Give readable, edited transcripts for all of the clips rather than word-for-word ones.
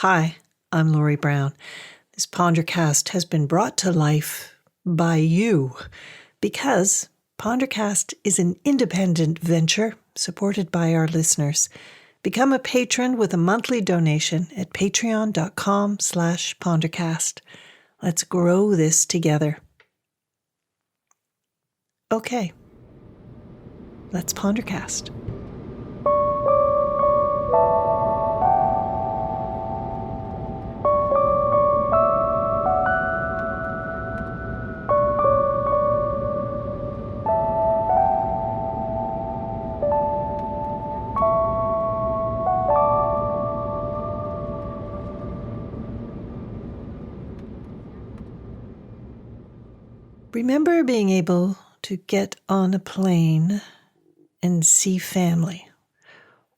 Hi, I'm Lori Brown. This Pondercast has been brought to life by you because Pondercast is an independent venture supported by our listeners. Become a patron with a monthly donation at patreon.com/Pondercast. Let's grow this together. Okay, let's Pondercast. Remember being able to get on a plane and see family,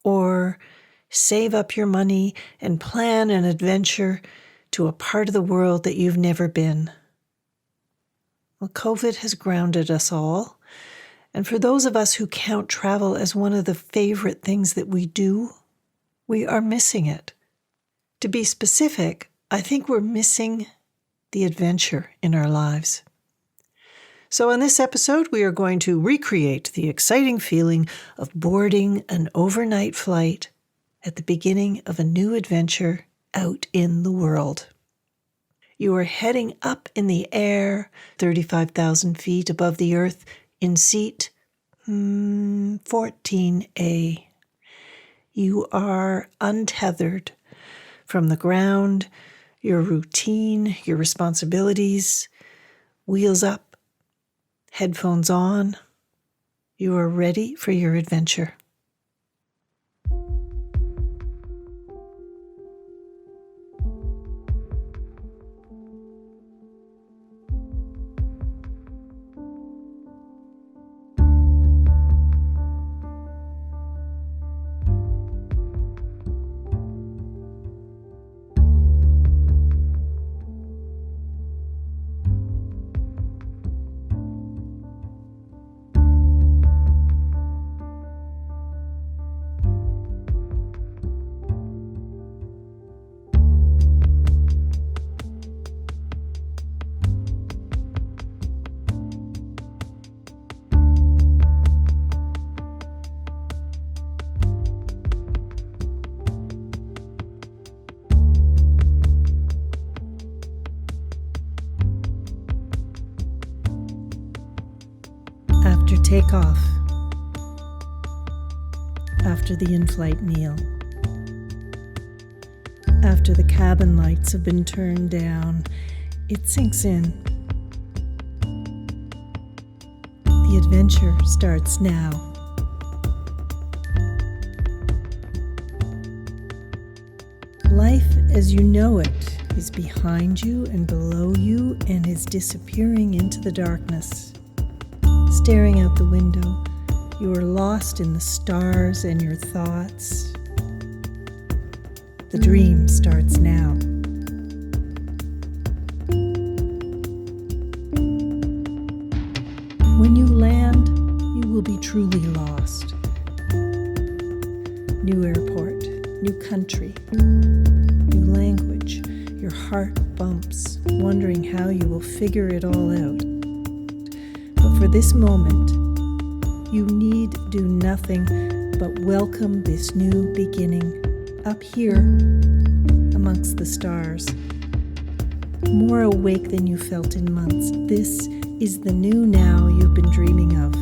or save up your money and plan an adventure to a part of the world that you've never been. Well, COVID has grounded us all, and for those of us who count travel as one of the favorite things that we do, we are missing it. To be specific, I think we're missing the adventure in our lives. So in this episode, we are going to recreate the exciting feeling of boarding an overnight flight at the beginning of a new adventure out in the world. You are heading up in the air, 35,000 feet above the earth, in seat 14A. You are untethered from the ground, your routine, your responsibilities, wheels up, headphones on. You are ready for your adventure. After takeoff, after the in-flight meal, after the cabin lights have been turned down, it sinks in. The adventure starts now. Life as you know it is behind you and below you and is disappearing into the darkness. Staring out the window, you are lost in the stars and your thoughts. The dream starts now. When you land, you will be truly lost. New airport, new country, new language. Your heart bumps, wondering how you will figure it all out. For this moment, you need do nothing but welcome this new beginning up here amongst the stars. More awake than you felt in months. This is the new now you've been dreaming of.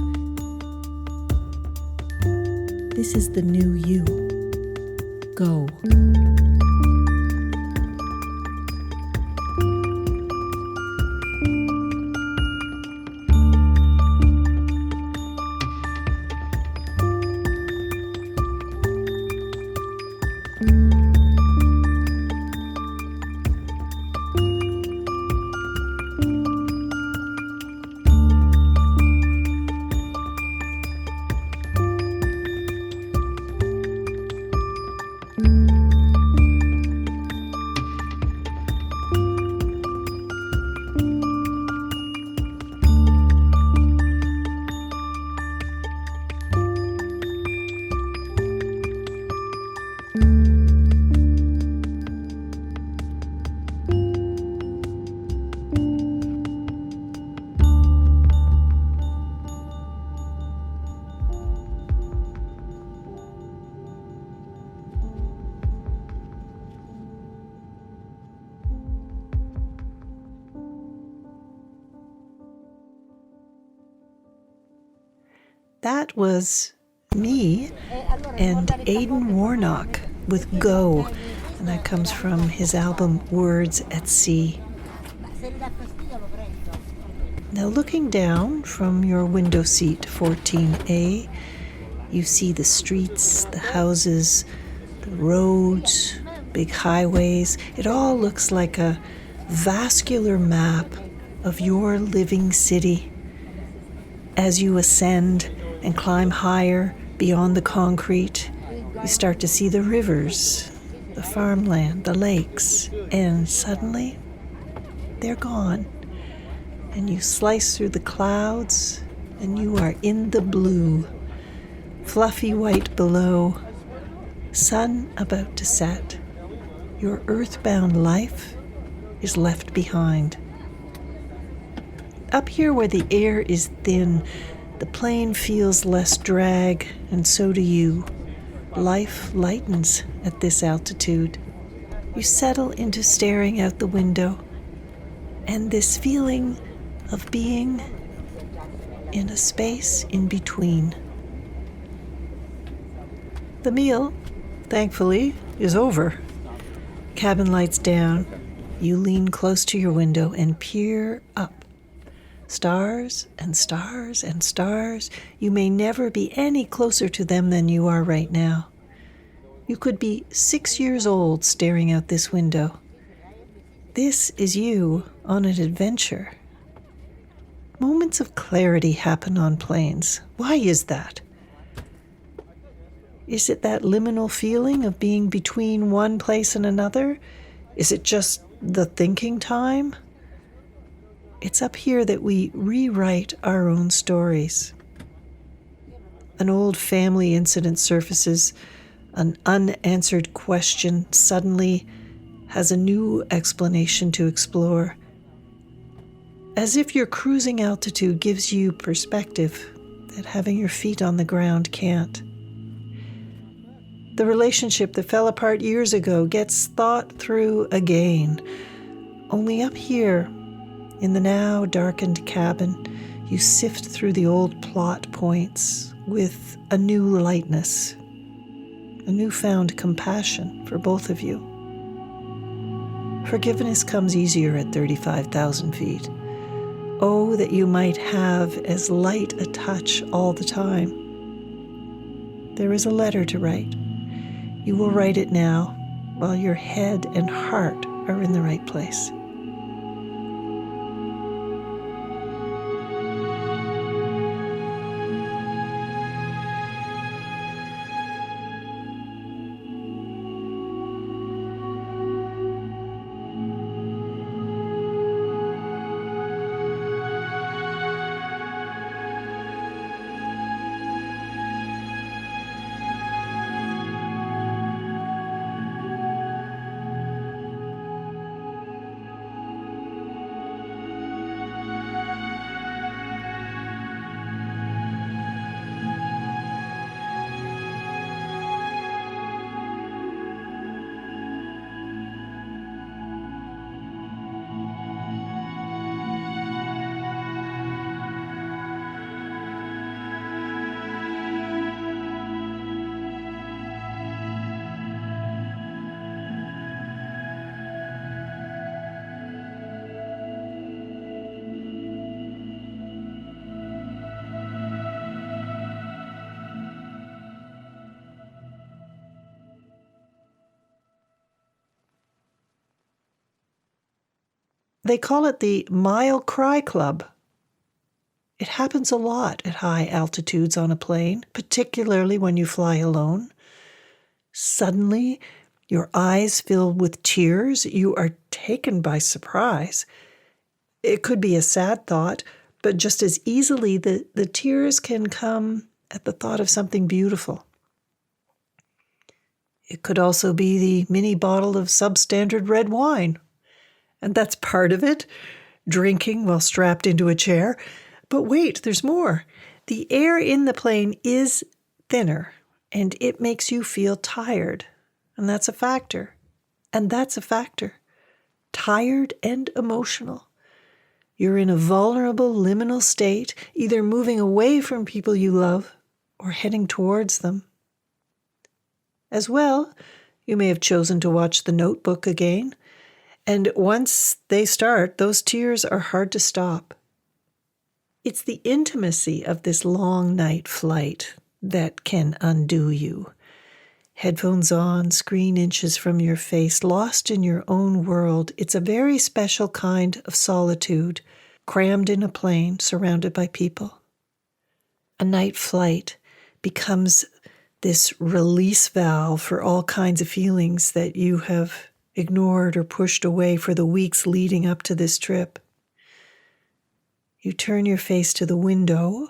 This is the new you. Go. That was me and Aidan Warnock with Go, and that comes from his album Words at Sea. Now, looking down from your window seat 14A, you see the streets, the houses, the roads, big highways. It all looks like a vascular map of your living city. As you ascend and climb higher beyond the concrete, you start to see the rivers, the farmland, the lakes, and suddenly they're gone. And you slice through the clouds, and you are in the blue, fluffy white below, sun about to set. Your earthbound life is left behind. Up here where the air is thin, the plane feels less drag, and so do you. Life lightens at this altitude. You settle into staring out the window, and this feeling of being in a space in between. The meal, thankfully, is over. Cabin lights down. You lean close to your window and peer up. Stars and stars and stars. You may never be any closer to them than you are right now. You could be 6 years old staring out this window. This is you on an adventure. Moments of clarity happen on planes. Why is that? Is it that liminal feeling of being between one place and another? Is it just the thinking time? It's up here that we rewrite our own stories. An old family incident surfaces. An unanswered question suddenly has a new explanation to explore. As if your cruising altitude gives you perspective that having your feet on the ground can't. The relationship that fell apart years ago gets thought through again. Only up here, in the now darkened cabin, you sift through the old plot points with a new lightness, a newfound compassion for both of you. Forgiveness comes easier at 35,000 feet. Oh, that you might have as light a touch all the time. There is a letter to write. You will write it now, while your head and heart are in the right place. They call it the Mile Cry Club. It happens a lot at high altitudes on a plane, particularly when you fly alone. Suddenly, your eyes fill with tears. You are taken by surprise. It could be a sad thought, but just as easily the tears can come at the thought of something beautiful. It could also be the mini bottle of substandard red wine. And that's part of it, drinking while strapped into a chair. But wait, there's more. The air in the plane is thinner, and it makes you feel tired. And that's a factor. And that's a factor. Tired and emotional. You're in a vulnerable liminal state, either moving away from people you love or heading towards them. As well, you may have chosen to watch The Notebook again, and once they start, those tears are hard to stop. It's the intimacy of this long night flight that can undo you. Headphones on, screen inches from your face, lost in your own world. It's a very special kind of solitude, crammed in a plane, surrounded by people. A night flight becomes this release valve for all kinds of feelings that you have ignored or pushed away for the weeks leading up to this trip. You turn your face to the window,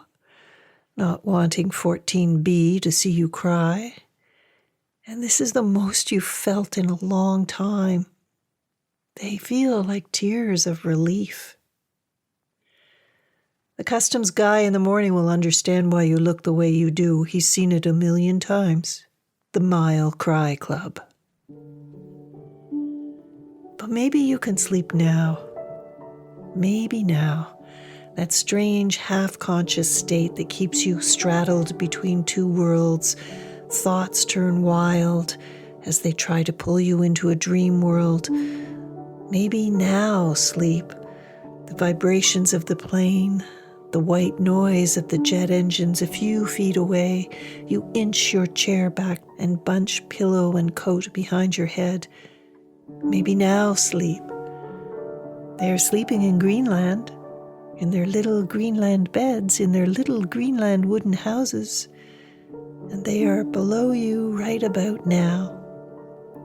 not wanting 14B to see you cry. And this is the most you've felt in a long time. They feel like tears of relief. The customs guy in the morning will understand why you look the way you do. He's seen it a million times. The Mile Cry Club. But maybe you can sleep now. Maybe now. That strange half-conscious state that keeps you straddled between two worlds. Thoughts turn wild as they try to pull you into a dream world. Maybe now sleep. The vibrations of the plane, the white noise of the jet engines a few feet away. You inch your chair back and bunch pillow and coat behind your head. Maybe now sleep. They are sleeping in Greenland, in their little Greenland beds, in their little Greenland wooden houses. And they are below you right about now.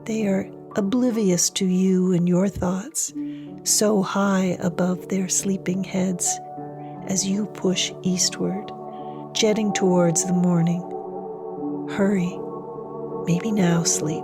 They are oblivious to you and your thoughts, so high above their sleeping heads as you push eastward, jetting towards the morning. Hurry, maybe now sleep.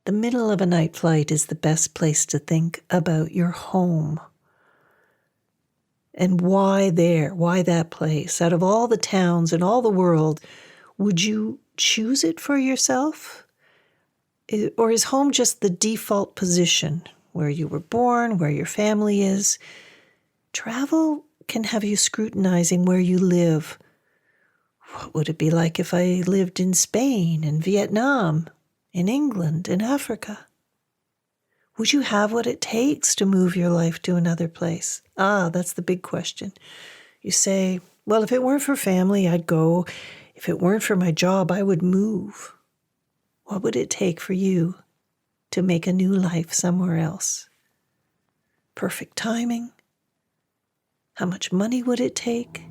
The middle of a night flight is the best place to think about your home. And why there? Why that place? Out of all the towns in all the world, would you choose it for yourself? Or is home just the default position, where you were born, where your family is? Travel can have you scrutinizing where you live. What would it be like if I lived in Spain, in Vietnam, in England, in Africa? Would you have what it takes to move your life to another place? That's the big question. You say, well, if it weren't for family, I'd go. If it weren't for my job, I would move. What would it take for you to make a new life somewhere else? Perfect timing? How much money would it take?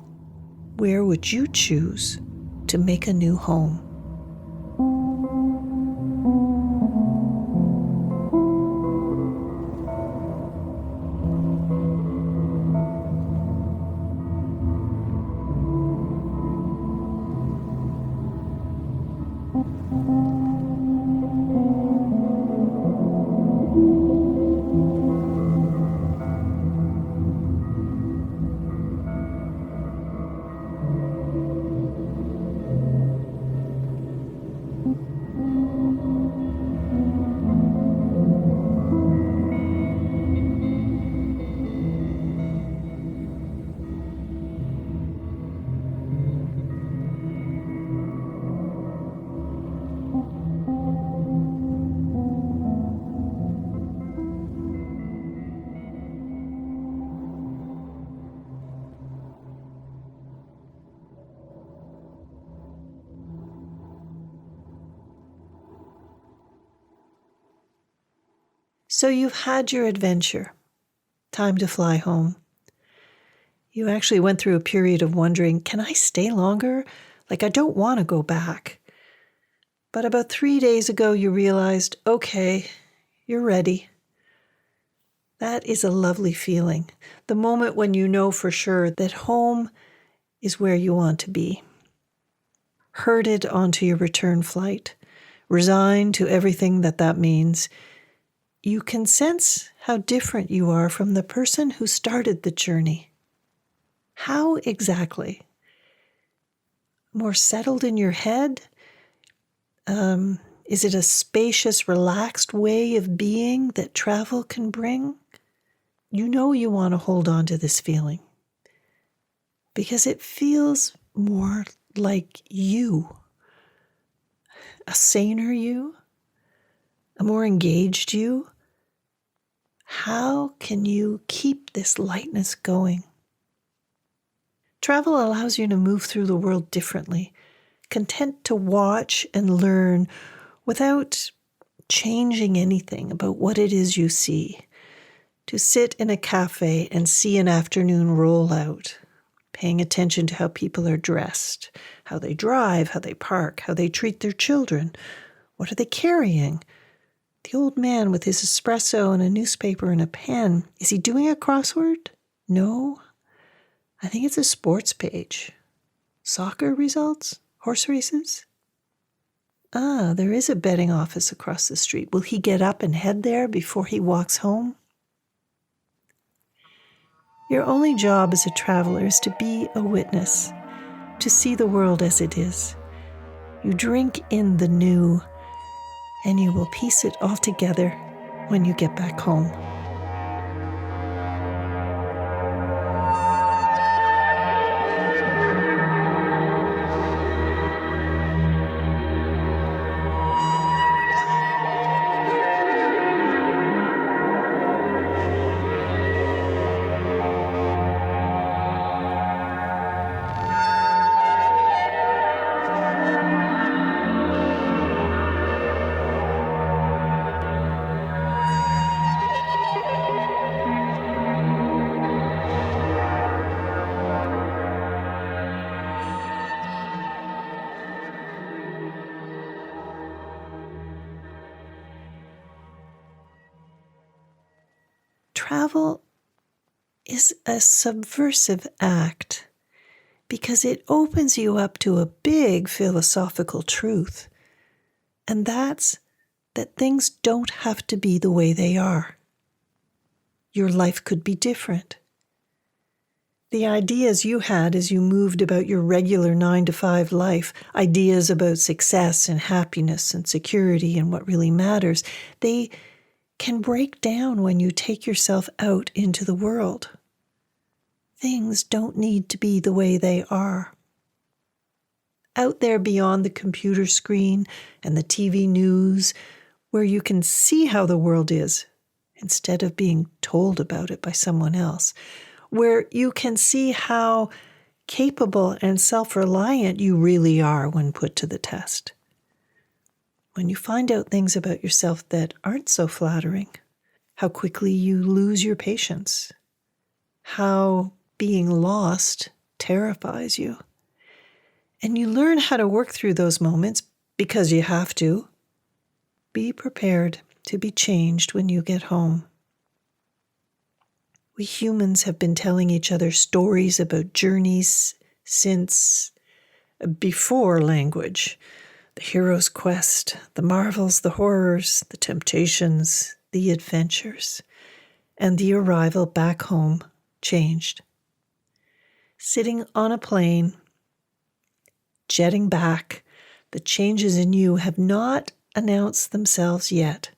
Where would you choose to make a new home? So you've had your adventure. Time to fly home. You actually went through a period of wondering, can I stay longer? Like, I don't want to go back. But about 3 days ago, you realized, okay, you're ready. That is a lovely feeling. The moment when you know for sure that home is where you want to be. Herded onto your return flight, resigned to everything that means, you can sense how different you are from the person who started the journey. How exactly? More settled in your head? Is it a spacious, relaxed way of being that travel can bring? You know you want to hold on to this feeling because it feels more like you, a saner you, a more engaged you. How can you keep this lightness going? Travel allows you to move through the world differently, content to watch and learn without changing anything about what it is you see. To sit in a cafe and see an afternoon roll out, paying attention to how people are dressed, how they drive, how they park, how they treat their children. What are they carrying? The old man with his espresso and a newspaper and a pen, is he doing a crossword? No. I think it's a sports page. Soccer results? Horse races? Ah, there is a betting office across the street. Will he get up and head there before he walks home? Your only job as a traveler is to be a witness, to see the world as it is. You drink in the new, and you will piece it all together when you get back home. Travel is a subversive act because it opens you up to a big philosophical truth, and that's that things don't have to be the way they are. Your life could be different. The ideas you had as you moved about your regular 9-to-5 life, ideas about success and happiness and security and what really matters, they can break down when you take yourself out into the world. Things don't need to be the way they are. Out there beyond the computer screen and the TV news, where you can see how the world is instead of being told about it by someone else, where you can see how capable and self-reliant you really are when put to the test. When you find out things about yourself that aren't so flattering, how quickly you lose your patience, how being lost terrifies you. And you learn how to work through those moments because you have to. Be prepared to be changed when you get home. We humans have been telling each other stories about journeys since before language. The hero's quest, the marvels, the horrors, the temptations, the adventures, and the arrival back home changed. Sitting on a plane, jetting back, the changes in you have not announced themselves yet,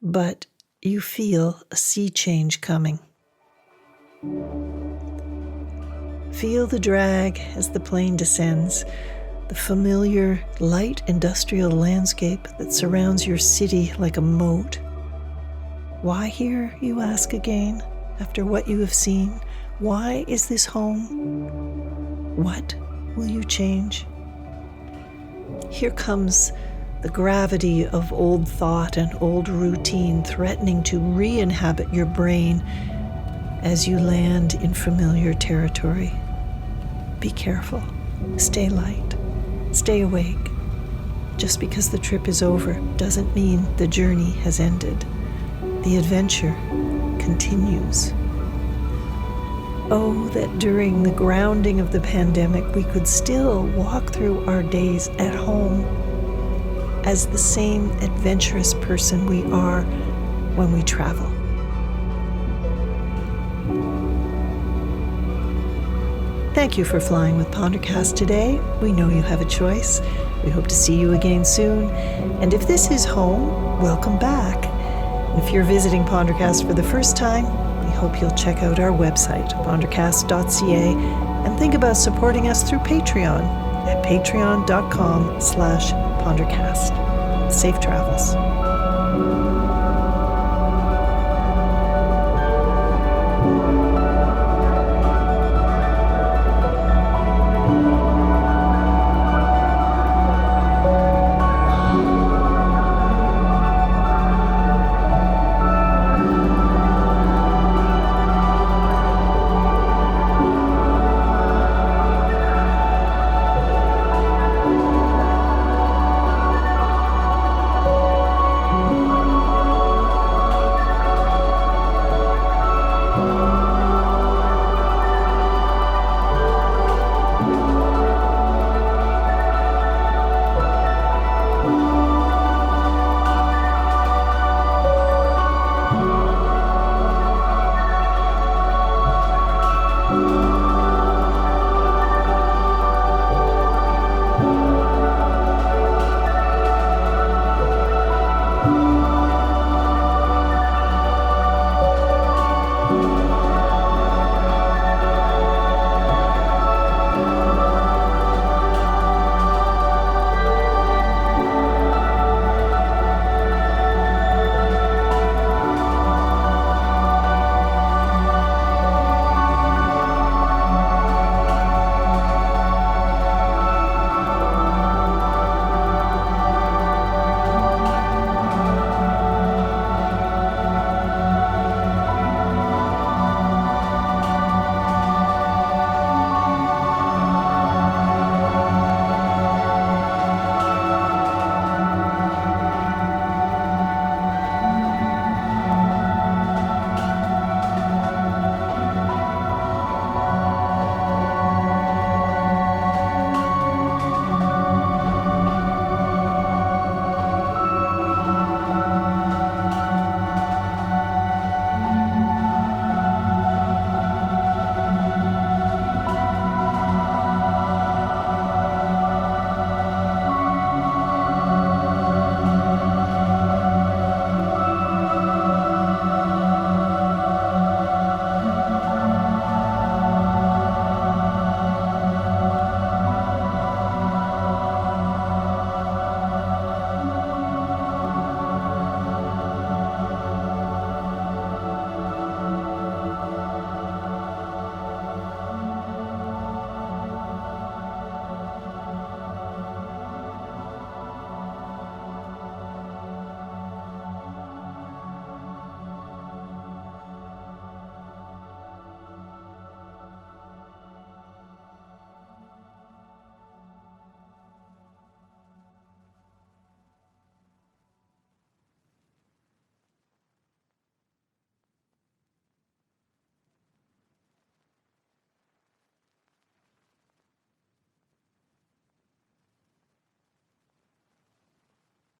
but you feel a sea change coming. Feel the drag as the plane descends, the familiar light industrial landscape that surrounds your city like a moat. Why here, you ask again, after what you have seen? Why is this home? What will you change? Here comes the gravity of old thought and old routine threatening to re-inhabit your brain as you land in familiar territory. Be careful. Stay light. Stay awake. Just because the trip is over doesn't mean the journey has ended. The adventure continues. Oh, that during the grounding of the pandemic, we could still walk through our days at home as the same adventurous person we are when we travel. Thank you for flying with Pondercast today. We know you have a choice. We hope to see you again soon. And if this is home, welcome back. And if you're visiting Pondercast for the first time, we hope you'll check out our website, pondercast.ca, and think about supporting us through Patreon at patreon.com/pondercast. Safe travels.